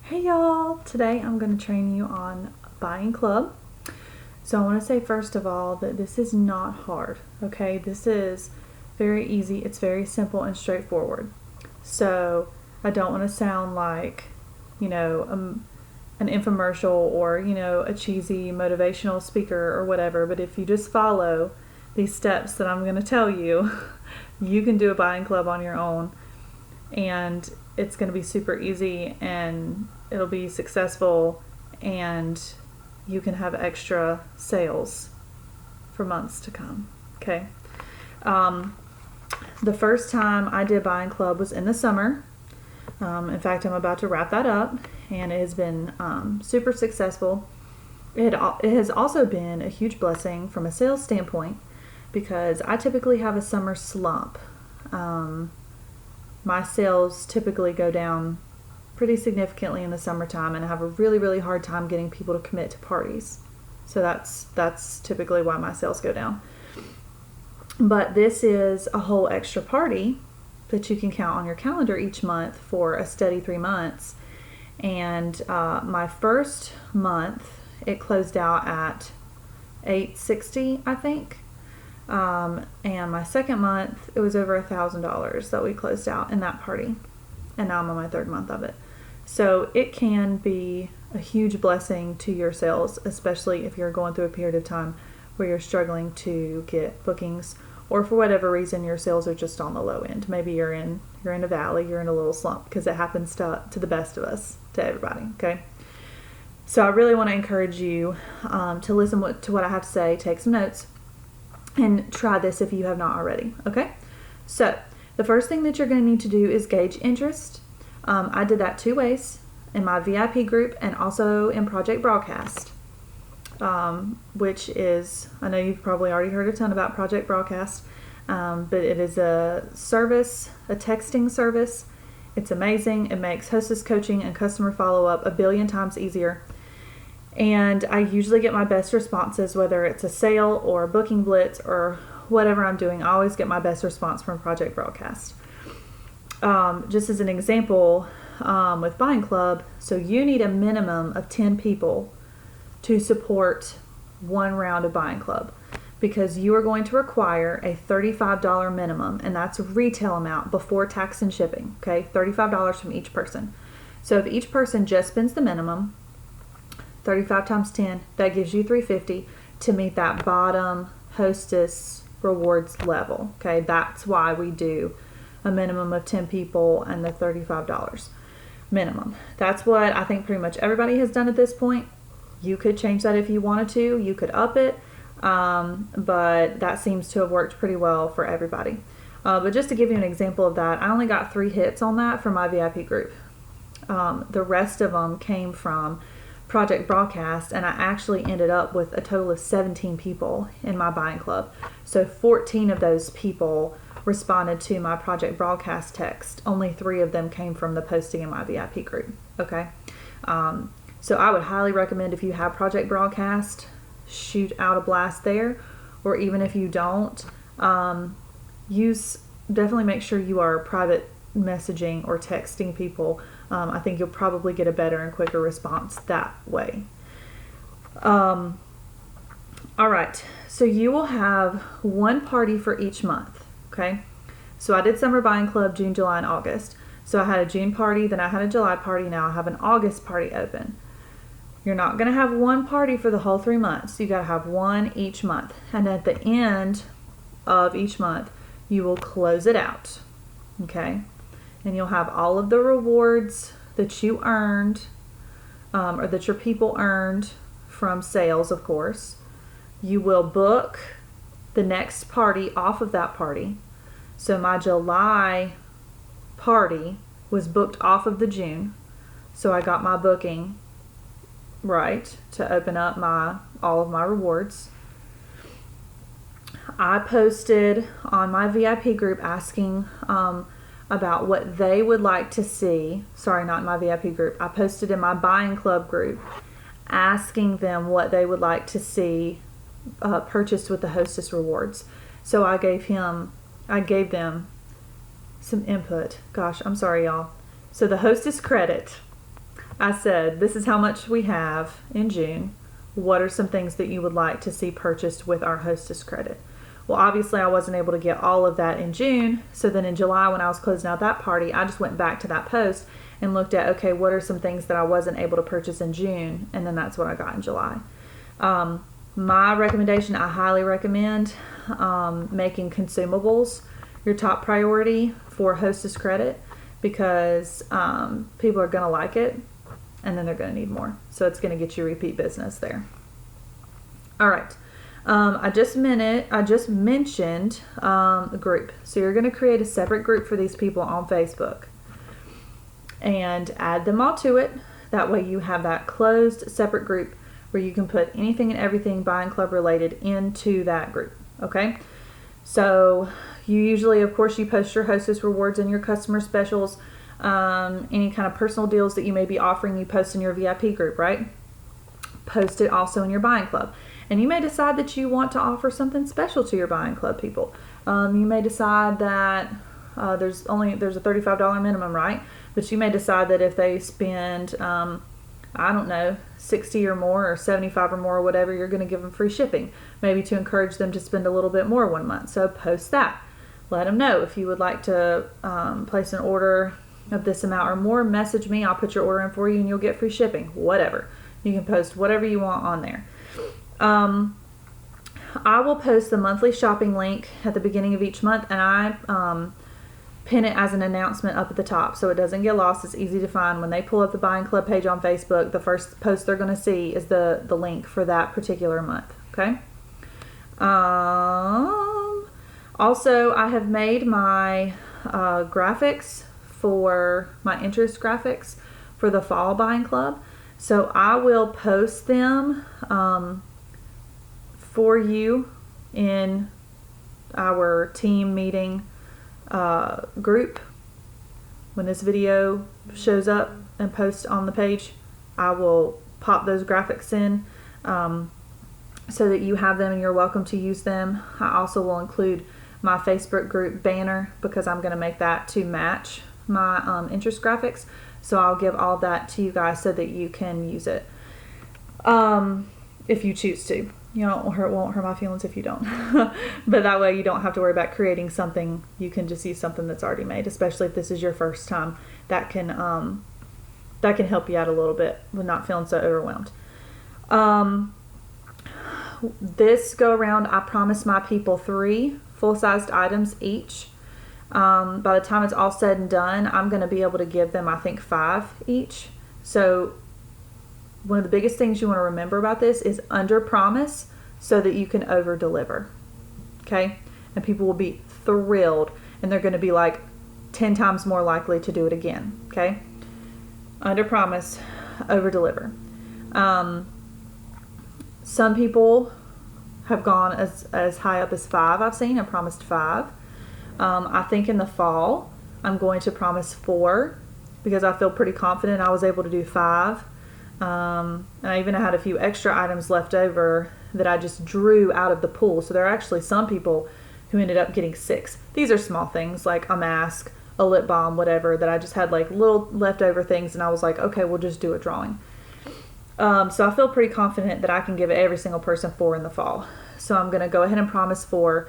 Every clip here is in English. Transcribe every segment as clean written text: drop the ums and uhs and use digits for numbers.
Hey y'all! Today I'm going to train you on buying club. So I want to say first of all that this is not hard, okay? This is very easy. It's very simple and straightforward. So I don't want to sound like, an infomercial or, a cheesy motivational speaker or whatever, but if you just follow these steps that I'm going to tell you, you can do a buying club on your own, and it's going to be super easy and it'll be successful, and you can have extra sales for months to come. Okay. The first time I did buying club was in the summer. In fact, I'm about to wrap that up, and it has been super successful. It has also been a huge blessing from a sales standpoint because I typically have a summer slump. My sales typically go down pretty significantly in the summertime, and I have a really, really hard time getting people to commit to parties. So that's typically why my sales go down. But this is a whole extra party that you can count on your calendar each month for a steady 3 months. And my first month, it closed out at $860, I think. And my second month, it was over $1,000 that we closed out in that party. And now I'm on my third month of it. So it can be a huge blessing to your sales, especially if you're going through a period of time where you're struggling to get bookings, or for whatever reason your sales are just on the low end. Maybe you're in a valley, you're in a little slump, because it happens to the best of us, to everybody. Okay. So I really want to encourage you to listen to what I have to say, take some notes, and try this if you have not already. Okay. So the first thing that you're going to need to do is gauge interest. I did that 2 ways, in my VIP group and also in Project Broadcast, which is, I know you've probably already heard a ton about Project Broadcast, but it is a service, a texting service. It's amazing. It makes hostess coaching and customer follow-up a billion times easier. And I usually get my best responses, whether it's a sale or a booking blitz or whatever I'm doing. I always get my best response from Project Broadcast. Just as an example, with Buying Club, so you need a minimum of 10 people to support one round of Buying Club, because you are going to require a $35 minimum, and that's a retail amount before tax and shipping. Okay, $35 from each person. So if each person just spends the minimum, 35 times 10, that gives you $350 to meet that bottom hostess rewards level. Okay, that's why we do a minimum of 10 people and the $35 minimum. That's what I think pretty much everybody has done at this point. You could change that if you wanted to. You could up it, but that seems to have worked pretty well for everybody. But just to give you an example of that, I only got 3 hits on that for my VIP group. The rest of them came from Project Broadcast, and I actually ended up with a total of 17 people in my buying club. So 14 of those people responded to my Project Broadcast text. Only 3 of them came from the posting in my VIP group. Okay. So I would highly recommend, if you have Project Broadcast, shoot out a blast there, or even if you don't, definitely make sure you are private messaging or texting people. I think you'll probably get a better and quicker response that way. All right, so you will have 1 party for each month. Okay, so I did Summer Buying Club June, July, and August. So I had a June party, then I had a July party, now I have an August party open. You're not going to have 1 party for the whole 3 months. You got to have 1 each month. And at the end of each month, you will close it out. Okay? And you'll have all of the rewards that you earned, or that your people earned from sales, of course. You will book the next party off of that party. So my July party was booked off of the June. So I got my booking right to open up all of my rewards. I posted on my VIP group asking about what they would like to see. Sorry, not in my VIP group. I posted in my Buying Club group asking them what they would like to see purchased with the hostess rewards. So I gave them some input. Gosh, I'm sorry, y'all. So the hostess credit, I said, this is how much we have in June. What are some things that you would like to see purchased with our hostess credit? Well, obviously I wasn't able to get all of that in June. So then in July, when I was closing out that party, I just went back to that post and looked at, okay, what are some things that I wasn't able to purchase in June? And then that's what I got in July. My recommendation, I highly recommend making consumables your top priority for hostess credit, because people are going to like it and then they're going to need more. So it's going to get you repeat business there. All right. I just mentioned a group. So you're going to create a separate group for these people on Facebook and add them all to it. That way you have that closed separate group where you can put anything and everything buying club related into that group. Okay. So you usually, of course, you post your hostess rewards and your customer specials, any kind of personal deals that you may be offering, you post in your VIP group, right? Post it also in your buying club. And you may decide that you want to offer something special to your buying club people. You may decide that there's a $35 minimum, right? But you may decide that if they spend, I don't know, 60 or more or 75 or more or whatever, you're going to give them free shipping, maybe to encourage them to spend a little bit more one month. So post that. Let them know if you would like to place an order of this amount or more. Message me. I'll put your order in for you and you'll get free shipping. Whatever. You can post whatever you want on there. I will post the monthly shopping link at the beginning of each month, and I pin it as an announcement up at the top so it doesn't get lost. It's easy to find. When they pull up the buying club page on Facebook, the first post they're going to see is the link for that particular month. Okay. Also, I have made my graphics for my interest graphics for the fall buying club. So I will post them for you in our team meeting group. When this video shows up and posts on the page, I will pop those graphics in so that you have them and you're welcome to use them. I also will include my Facebook group banner because I'm going to make that to match my interest graphics. So I'll give all that to you guys so that you can use it if you choose to. You know, it won't hurt my feelings if you don't. But that way you don't have to worry about creating something. You can just use something that's already made, especially if this is your first time. That can help you out a little bit with not feeling so overwhelmed. This go around, I promised my people 3 full-sized items each. By the time it's all said and done, I'm going to be able to give them, I think, 5 each. So one of the biggest things you want to remember about this is under promise so that you can over deliver. Okay? And people will be thrilled and they're going to be like 10 times more likely to do it again. Okay? Under promise, over deliver. Some people have gone as high up as 5, I've seen. I promised 5. I think in the fall, I'm going to promise 4 because I feel pretty confident I was able to do 5. And I even had a few extra items left over that I just drew out of the pool. So there are actually some people who ended up getting 6. These are small things like a mask, a lip balm, whatever, that I just had like little leftover things. And I was like, okay, we'll just do a drawing. So I feel pretty confident that I can give every single person 4 in the fall. So I'm going to go ahead and promise 4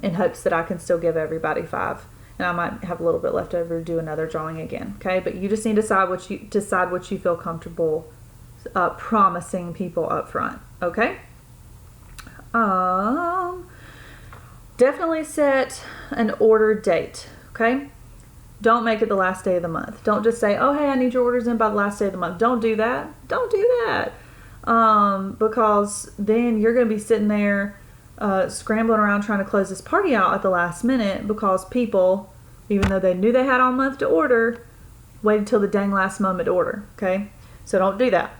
in hopes that I can still give everybody 5. And I might have a little bit left over to do another drawing again. Okay, but you just need to decide what you feel comfortable promising people up front. Okay. Definitely set an order date. Okay. Don't make it the last day of the month. Don't just say, oh, hey, I need your orders in by the last day of the month. Don't do that. Don't do that. Because then you're going to be sitting there scrambling around trying to close this party out at the last minute because people, even though they knew they had all month to order, waited till the dang last moment to order. Okay? So don't do that.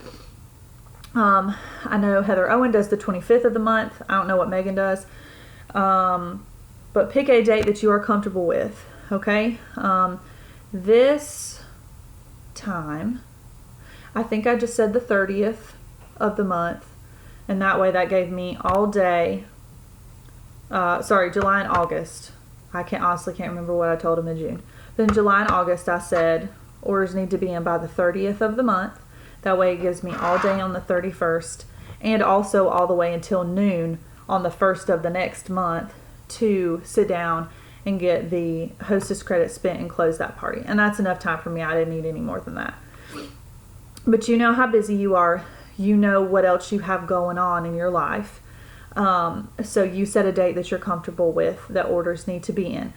I know Heather Owen does the 25th of the month. I don't know what Megan does. But pick a date that you are comfortable with. Okay? This time, I think I just said the 30th of the month. And that way that gave me all day. July and August. I honestly can't remember what I told him in June. But in July and August, I said Orders need to be in by the 30th of the month. That way it gives me all day on the 31st and also all the way until noon on the 1st of the next month to sit down and get the hostess credit spent and close that party. And that's enough time for me. I didn't need any more than that. But you know how busy you are. You know what else you have going on in your life. So you set a date that you're comfortable with that orders need to be in.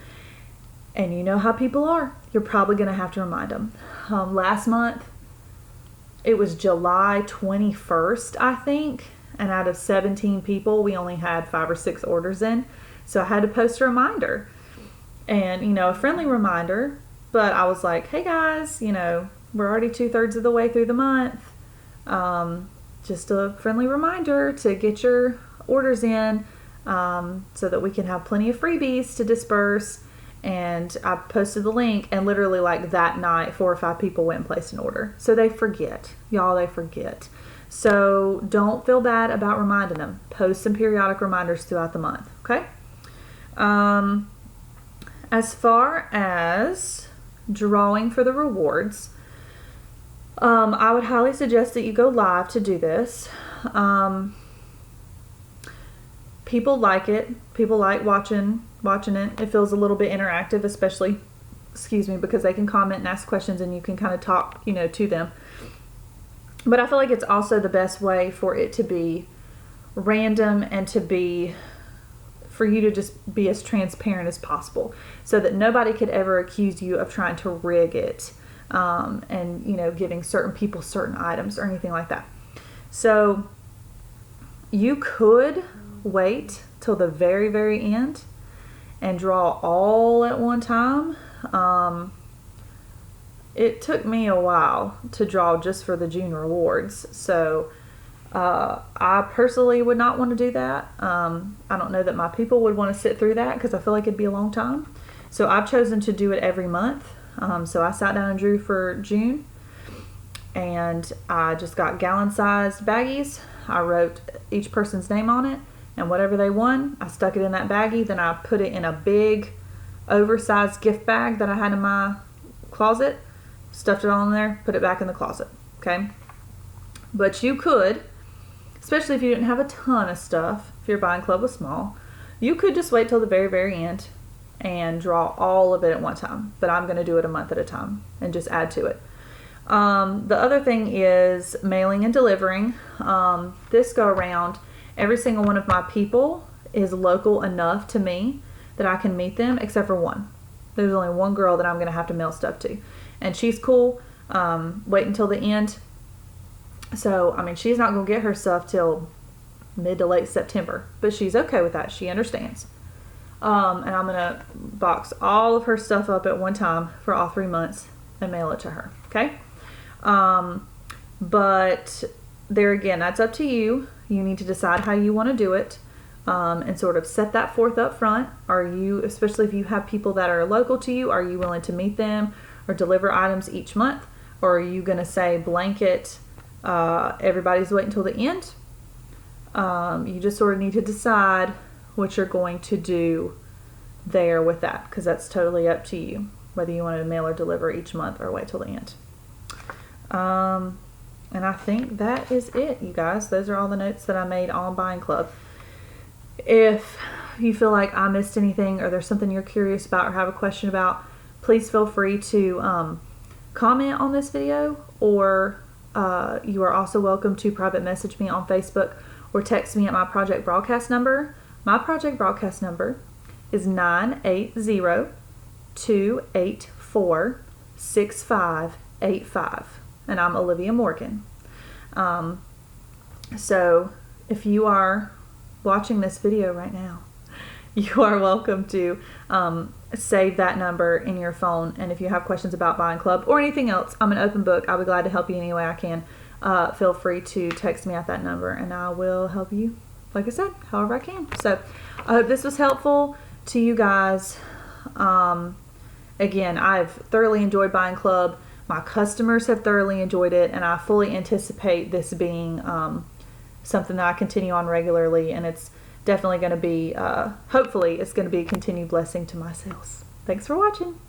And you know how people are. You're probably going to have to remind them. Last month, it was July 21st, I think. And out of 17 people, we only had 5 or 6 orders in. So I had to post a reminder. And, you know, a friendly reminder. But I was like, hey guys, you know, we're already 2/3 of the way through the month. Just a friendly reminder to get your orders in so that we can have plenty of freebies to disperse. And I posted the link, and literally like that night 4 or 5 people went and placed an order. So they forget. Y'all, they forget. So don't feel bad about reminding them. Post some periodic reminders throughout the month, okay? As far as drawing for the rewards, I would highly suggest that you go live to do this. People like it. People like watching it. It feels a little bit interactive, especially, because they can comment and ask questions and you can kind of talk, you know, to them. But I feel like it's also the best way for it to be random and for you to just be as transparent as possible so that nobody could ever accuse you of trying to rig it and, you know, giving certain people certain items or anything like that. So you could wait till the very, very end and draw all at one time. It took me a while to draw just for the June rewards. So I personally would not want to do that. I don't know that my people would want to sit through that because I feel like it'd be a long time. So I've chosen to do it every month. So I sat down and drew for June, and I just got gallon-sized baggies. I wrote each person's name on it, and whatever they won, I stuck it in that baggie. Then I put it in a big, oversized gift bag that I had in my closet, stuffed it all in there, put it back in the closet, okay? But you could, especially if you didn't have a ton of stuff, if your buying club was small, you could just wait till the very, very end and draw all of it at one time. But I'm going to do it a month at a time and just add to it. The other thing is mailing and delivering. This go around, every single one of my people is local enough to me that I can meet them, except for one. There's only one girl that I'm going to have to mail stuff to. And she's cool. Wait until the end. So, I mean, she's not going to get her stuff till mid to late September. But she's okay with that. She understands. And I'm going to box all of her stuff up at one time for all 3 months and mail it to her. Okay? But there again, that's up to you. You need to decide how you want to do it. And sort of set that forth up front. Are you, especially if you have people that are local to you, are you willing to meet them or deliver items each month? Or are you going to say blanket, everybody's waiting until the end? You just sort of need to decide what you're going to do there with that, because that's totally up to you, whether you want to mail or deliver each month or wait till the end. And I think that is it, you guys. Those are all the notes that I made on Buying Club. If you feel like I missed anything or there's something you're curious about or have a question about, please feel free to comment on this video, or you are also welcome to private message me on Facebook or text me at my project broadcast number. My project broadcast number is 980-284-6585, and I'm Olivia Morgan. So if you are watching this video right now, you are welcome to save that number in your phone. And if you have questions about Buying Club or anything else, I'm an open book. I'll be glad to help you any way I can. Feel free to text me at that number and I will help you, like I said, however I can. So I hope this was helpful to you guys. Again, I've thoroughly enjoyed Buying Club. My customers have thoroughly enjoyed it, and I fully anticipate this being something that I continue on regularly, and it's definitely going to be, hopefully, it's going to be a continued blessing to my sales. Thanks for watching.